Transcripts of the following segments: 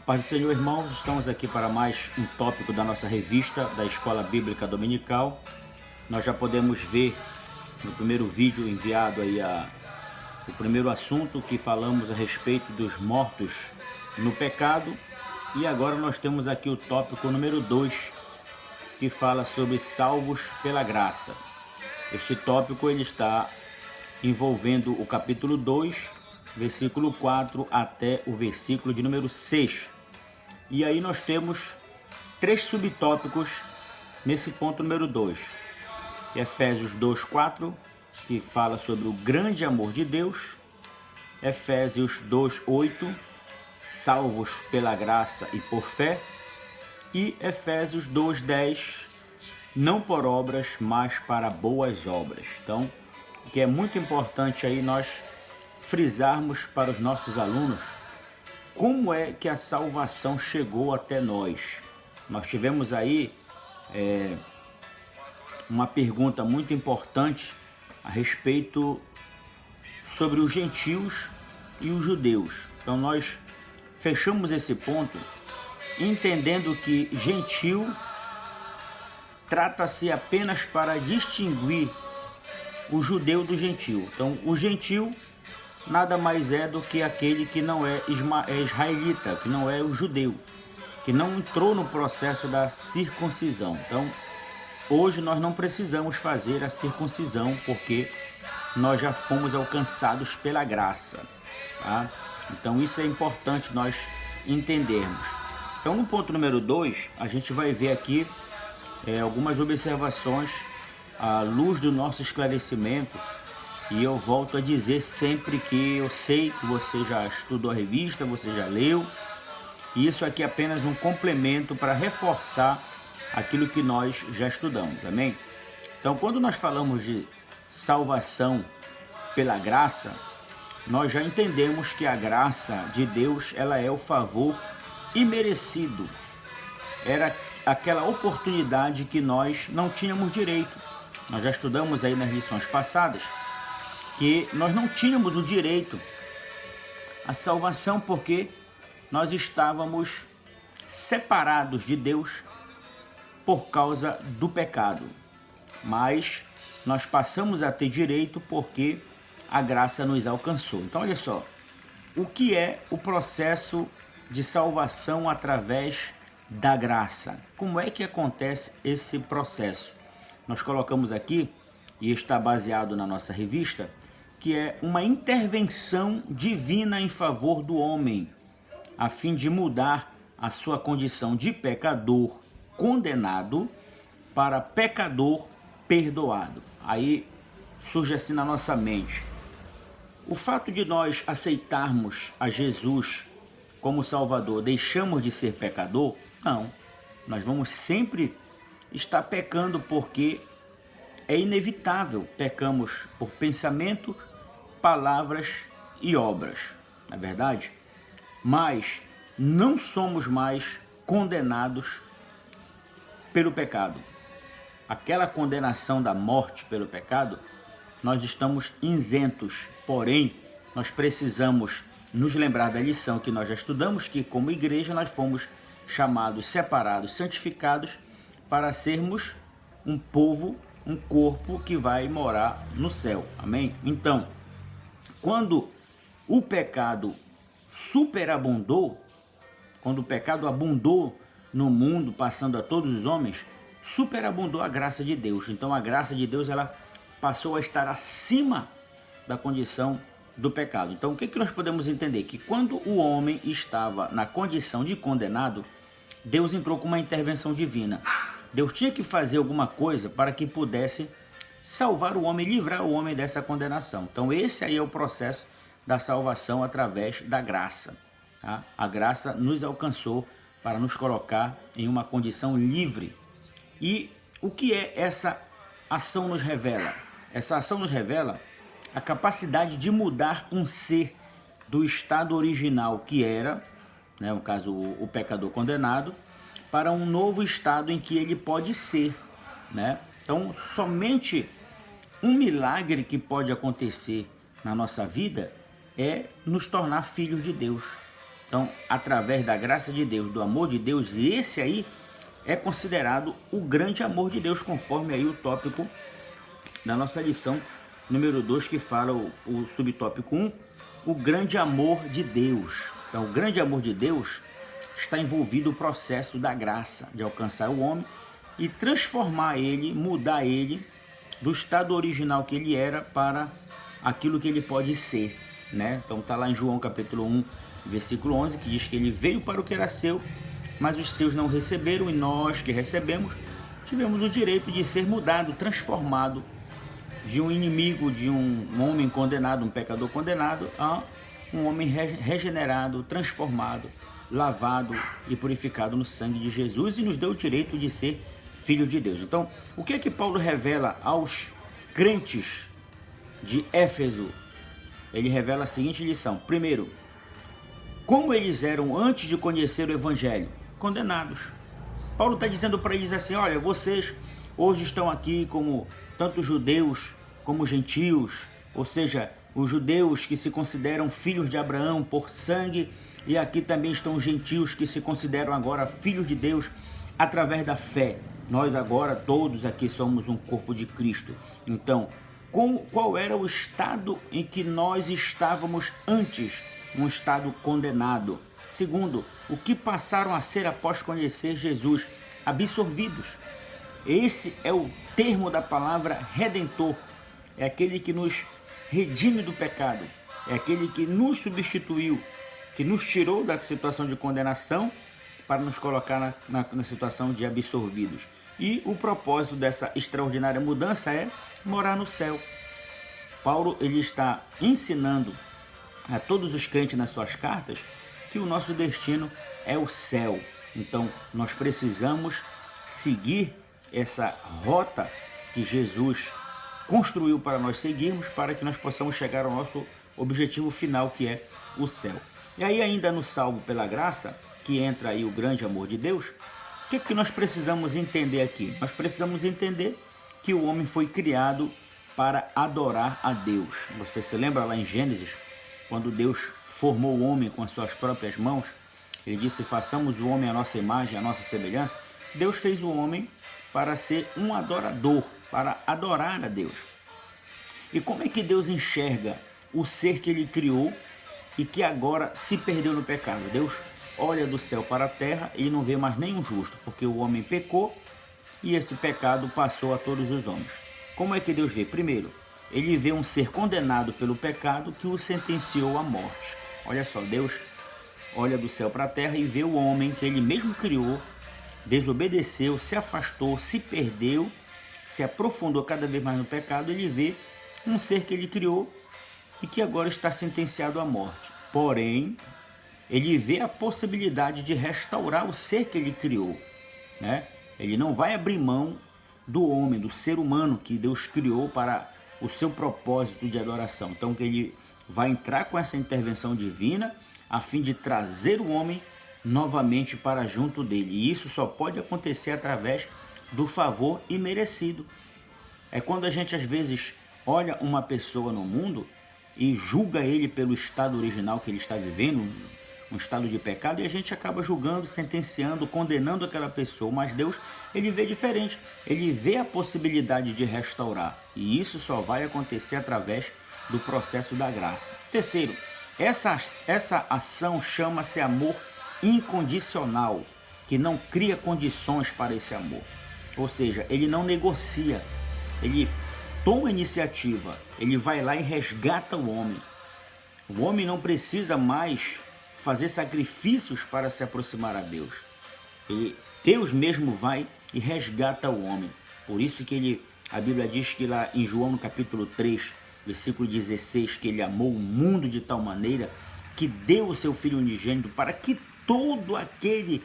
Paz do Senhor, irmãos, estamos aqui para mais um tópico da nossa revista da Escola Bíblica Dominical. Nós já podemos ver no primeiro vídeo enviado aí o primeiro assunto que falamos a respeito dos mortos no pecado. E agora nós temos aqui o tópico número 2, que fala sobre salvos pela graça. Este tópico ele está envolvendo o capítulo 2, versículo 4 até o versículo de número 6. E aí nós temos 3 subtópicos nesse ponto número 2. Efésios 2:4, que fala sobre o grande amor de Deus. Efésios 2:8, salvos pela graça e por fé. E Efésios 2:10, não por obras, mas para boas obras. Então, o que é muito importante aí nós frisarmos para os nossos alunos, como é que a salvação chegou até nós. Nós tivemos aí uma pergunta muito importante a respeito sobre os gentios e os judeus. Então nós fechamos esse ponto entendendo que gentio trata-se apenas para distinguir o judeu do gentio. Então o gentio nada mais é do que aquele que não é israelita, que não é o judeu, que não entrou no processo da circuncisão. Então, hoje nós não precisamos fazer a circuncisão, porque nós já fomos alcançados pela graça, tá? Então, isso é importante nós entendermos. Então, no ponto número 2, a gente vai ver aqui algumas observações à luz do nosso esclarecimento. E eu volto a dizer sempre que eu sei que você já estudou a revista, você já leu. E isso aqui é apenas um complemento para reforçar aquilo que nós já estudamos, amém? Então, quando nós falamos de salvação pela graça, nós já entendemos que a graça de Deus, ela é o favor imerecido. Era aquela oportunidade que nós não tínhamos direito. Nós já estudamos aí nas lições passadas que nós não tínhamos o direito à salvação porque nós estávamos separados de Deus por causa do pecado. Mas nós passamos a ter direito porque a graça nos alcançou. Então olha só, o que é o processo de salvação através da graça? Como é que acontece esse processo? Nós colocamos aqui, e está baseado na nossa revista, que é uma intervenção divina em favor do homem, a fim de mudar a sua condição de pecador condenado para pecador perdoado. Aí surge assim na nossa mente: o fato de nós aceitarmos a Jesus como Salvador, deixamos de ser pecador? Não, nós vamos sempre estar pecando porque é inevitável. Pecamos por pensamento, palavras e obras, não é verdade? Mas não somos mais condenados pelo pecado. Aquela condenação da morte pelo pecado, nós estamos isentos. Porém, nós precisamos nos lembrar da lição que nós já estudamos, que como igreja nós fomos chamados, separados, santificados para sermos um povo, um corpo que vai morar no céu. Amém? Então, quando o pecado superabundou, quando o pecado abundou no mundo, passando a todos os homens, superabundou a graça de Deus. Então a graça de Deus, ela passou a estar acima da condição do pecado. Então o que nós podemos entender? Que quando o homem estava na condição de condenado, Deus entrou com uma intervenção divina. Deus tinha que fazer alguma coisa para que pudesse salvar o homem, livrar o homem dessa condenação. Então esse aí é o processo da salvação através da graça, tá? A graça nos alcançou para nos colocar em uma condição livre. E o que é essa ação nos revela? Essa ação nos revela a capacidade de mudar um ser do estado original que era, né, no caso o pecador condenado, para um novo estado em que ele pode ser, né? Então, somente um milagre que pode acontecer na nossa vida é nos tornar filhos de Deus. Então, através da graça de Deus, do amor de Deus, esse aí é considerado o grande amor de Deus, conforme aí o tópico da nossa lição número 2, que fala o subtópico 1, o grande amor de Deus. Então, o grande amor de Deus está envolvido o processo da graça, de alcançar o homem e transformar ele, mudar ele do estado original que ele era para aquilo que ele pode ser, né? Então está lá em João capítulo 1, versículo 11, que diz que ele veio para o que era seu, mas os seus não receberam, e nós que recebemos, tivemos o direito de ser mudado, transformado de um inimigo, de um homem condenado, um pecador condenado, a um homem regenerado, transformado, lavado e purificado no sangue de Jesus, e nos deu o direito de ser filho de Deus. Então, o que é que Paulo revela aos crentes de Éfeso? Ele revela a seguinte lição. Primeiro, como eles eram antes de conhecer o Evangelho? Condenados. Paulo está dizendo para eles assim, olha, vocês hoje estão aqui como tanto judeus como gentios, ou seja, os judeus que se consideram filhos de Abraão por sangue, e aqui também estão os gentios que se consideram agora filhos de Deus através da fé. Nós agora todos aqui somos um corpo de Cristo. Então, qual era o estado em que nós estávamos antes? Um estado condenado. Segundo, o que passaram a ser após conhecer Jesus? Absorvidos. Esse é o termo da palavra redentor. É aquele que nos redime do pecado. É aquele que nos substituiu, que nos tirou da situação de condenação para nos colocar na situação de absorvidos. E o propósito dessa extraordinária mudança é morar no céu. Paulo ele está ensinando a todos os crentes nas suas cartas que o nosso destino é o céu. Então, nós precisamos seguir essa rota que Jesus construiu para nós seguirmos, para que nós possamos chegar ao nosso objetivo final, que é o céu. E aí, ainda no salvo pela graça, que entra aí o grande amor de Deus, o que nós precisamos entender aqui? Nós precisamos entender que o homem foi criado para adorar a Deus. Você se lembra lá em Gênesis, quando Deus formou o homem com as suas próprias mãos? Ele disse, façamos o homem à nossa imagem, à nossa semelhança. Deus fez o homem para ser um adorador, para adorar a Deus. E como é que Deus enxerga o ser que ele criou e que agora se perdeu no pecado? Deus olha do céu para a terra e não vê mais nenhum justo, porque o homem pecou e esse pecado passou a todos os homens. Como é que Deus vê? Primeiro, ele vê um ser condenado pelo pecado que o sentenciou à morte. Olha só, Deus olha do céu para a terra e vê o homem que ele mesmo criou, desobedeceu, se afastou, se perdeu, se aprofundou cada vez mais no pecado. Ele vê um ser que ele criou e que agora está sentenciado à morte. Porém, ele vê a possibilidade de restaurar o ser que ele criou, né? Ele não vai abrir mão do homem, do ser humano que Deus criou para o seu propósito de adoração. Então, que ele vai entrar com essa intervenção divina a fim de trazer o homem novamente para junto dele. E isso só pode acontecer através do favor imerecido. É quando a gente às vezes olha uma pessoa no mundo e julga ele pelo estado original que ele está vivendo, um estado de pecado, e a gente acaba julgando, sentenciando, condenando aquela pessoa. Mas Deus, ele vê diferente. Ele vê a possibilidade de restaurar. E isso só vai acontecer através do processo da graça. Terceiro, essa ação chama-se amor incondicional, que não cria condições para esse amor. Ou seja, ele não negocia, ele toma iniciativa, ele vai lá e resgata o homem. O homem não precisa mais fazer sacrifícios para se aproximar a Deus. Deus mesmo vai e resgata o homem. Por isso que a Bíblia diz que lá em João no capítulo 3, versículo 16, que ele amou o mundo de tal maneira que deu o seu Filho unigênito para que todo aquele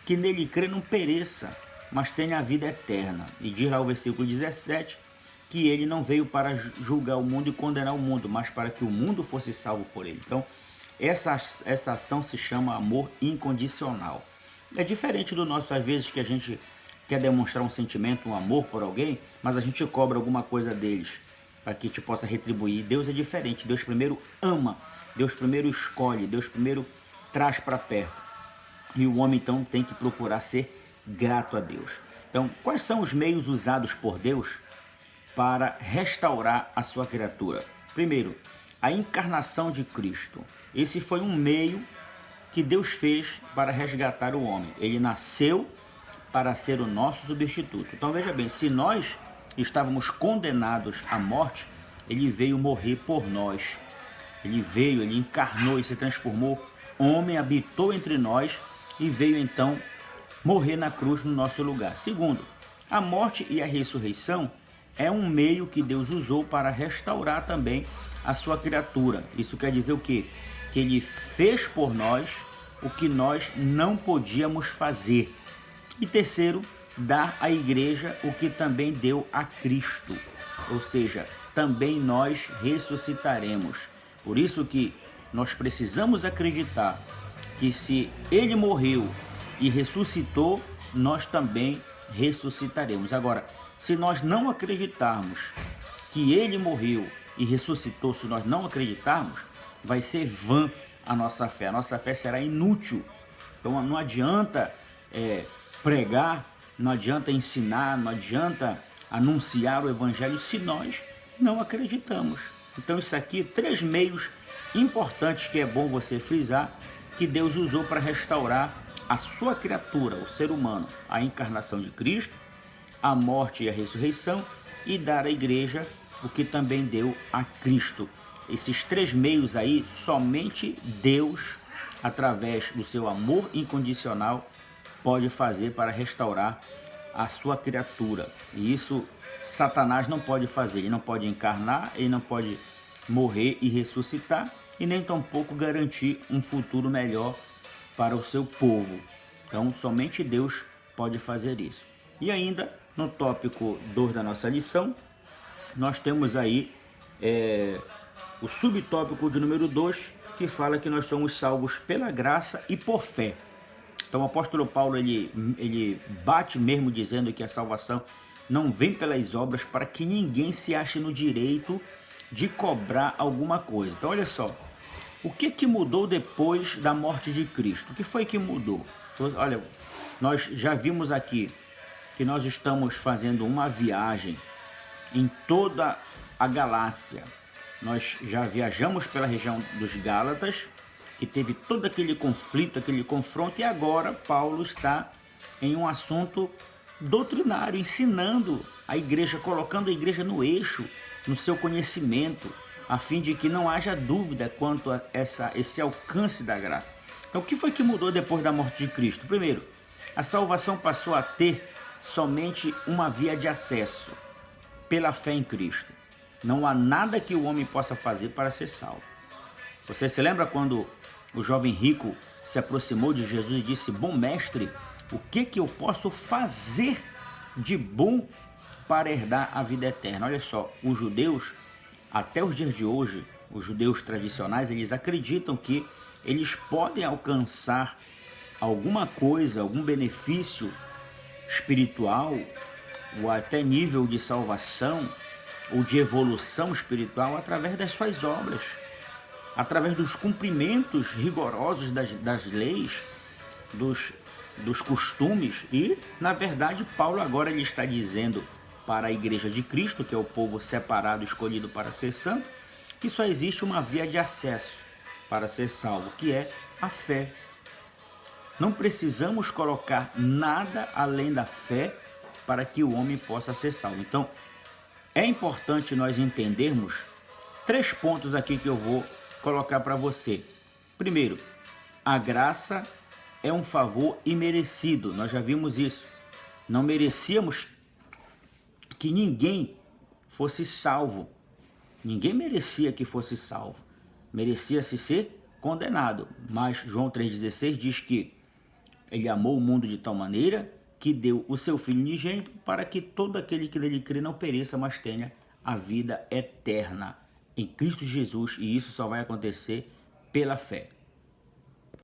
que nele crê não pereça, mas tenha a vida eterna. E diz lá o versículo 17 que ele não veio para julgar o mundo e condenar o mundo, mas para que o mundo fosse salvo por ele. Então, essa ação se chama amor incondicional. É diferente do nosso, às vezes, que a gente quer demonstrar um sentimento, um amor por alguém, mas a gente cobra alguma coisa deles para que te possa retribuir. Deus é diferente. Deus primeiro ama, Deus primeiro escolhe, Deus primeiro traz para perto. E o homem então tem que procurar ser grato a Deus. Então, quais são os meios usados por Deus para restaurar a sua criatura? Primeiro, a encarnação de Cristo. Esse foi um meio que Deus fez para resgatar o homem. Ele nasceu para ser o nosso substituto. Então veja bem, se nós estávamos condenados à morte, ele veio morrer por nós. Ele veio, ele encarnou e se transformou homem, habitou entre nós e veio então morrer na cruz no nosso lugar. Segundo, a morte e a ressurreição é um meio que Deus usou para restaurar também a sua criatura. Isso quer dizer o quê? Que ele fez por nós o que nós não podíamos fazer. E terceiro, dar à igreja o que também deu a Cristo. Ou seja, também nós ressuscitaremos. Por isso que nós precisamos acreditar que se ele morreu e ressuscitou, nós também ressuscitaremos. Agora, se nós não acreditarmos que ele morreu e ressuscitou, se nós não acreditarmos, vai ser vã a nossa fé será inútil. Então não adianta pregar, não adianta ensinar, não adianta anunciar o evangelho se nós não acreditamos. Então isso aqui, 3 meios importantes que é bom você frisar, que Deus usou para restaurar a sua criatura, o ser humano, a encarnação de Cristo, a morte e a ressurreição, e dar à igreja o que também deu a Cristo. Esses 3 meios aí, somente Deus, através do seu amor incondicional, pode fazer para restaurar a sua criatura. E isso Satanás não pode fazer. Ele não pode encarnar, ele não pode morrer e ressuscitar, e nem tampouco garantir um futuro melhor para o seu povo. Então, somente Deus pode fazer isso. E ainda, no tópico 2 da nossa lição, nós temos aí o subtópico de número 2, que fala que nós somos salvos pela graça e por fé. Então o apóstolo Paulo ele bate mesmo dizendo que a salvação não vem pelas obras, para que ninguém se ache no direito de cobrar alguma coisa. Então olha só, o que mudou depois da morte de Cristo? O que foi que mudou? Olha, nós já vimos aqui que nós estamos fazendo uma viagem em toda a galáxia. Nós já viajamos pela região dos Gálatas, que teve todo aquele conflito, aquele confronto, e agora Paulo está em um assunto doutrinário, ensinando a igreja, colocando a igreja no eixo, no seu conhecimento, a fim de que não haja dúvida quanto a esse alcance da graça. Então, o que foi que mudou depois da morte de Cristo? Primeiro, a salvação passou a ter somente uma via de acesso, pela fé em Cristo. Não há nada que o homem possa fazer para ser salvo. Você se lembra quando o jovem rico se aproximou de Jesus e disse: bom mestre, o que eu posso fazer de bom para herdar a vida eterna? Olha só, os judeus, até os dias de hoje, os judeus tradicionais, eles acreditam que eles podem alcançar alguma coisa, algum benefício espiritual, ou até nível de salvação, ou de evolução espiritual, através das suas obras, através dos cumprimentos rigorosos das leis, dos costumes. E, na verdade, Paulo agora ele está dizendo para a igreja de Cristo, que é o povo separado, escolhido para ser santo, que só existe uma via de acesso para ser salvo, que é a fé. Não precisamos colocar nada além da fé para que o homem possa ser salvo. Então, é importante nós entendermos 3 pontos aqui que eu vou colocar para você. Primeiro, a graça é um favor imerecido. Nós já vimos isso. Não merecíamos que ninguém fosse salvo. Ninguém merecia que fosse salvo. Merecia-se ser condenado. Mas João 3,16 diz que ele amou o mundo de tal maneira que deu o seu Filho unigênito para que todo aquele que nele crê não pereça, mas tenha a vida eterna em Cristo Jesus. E isso só vai acontecer pela fé.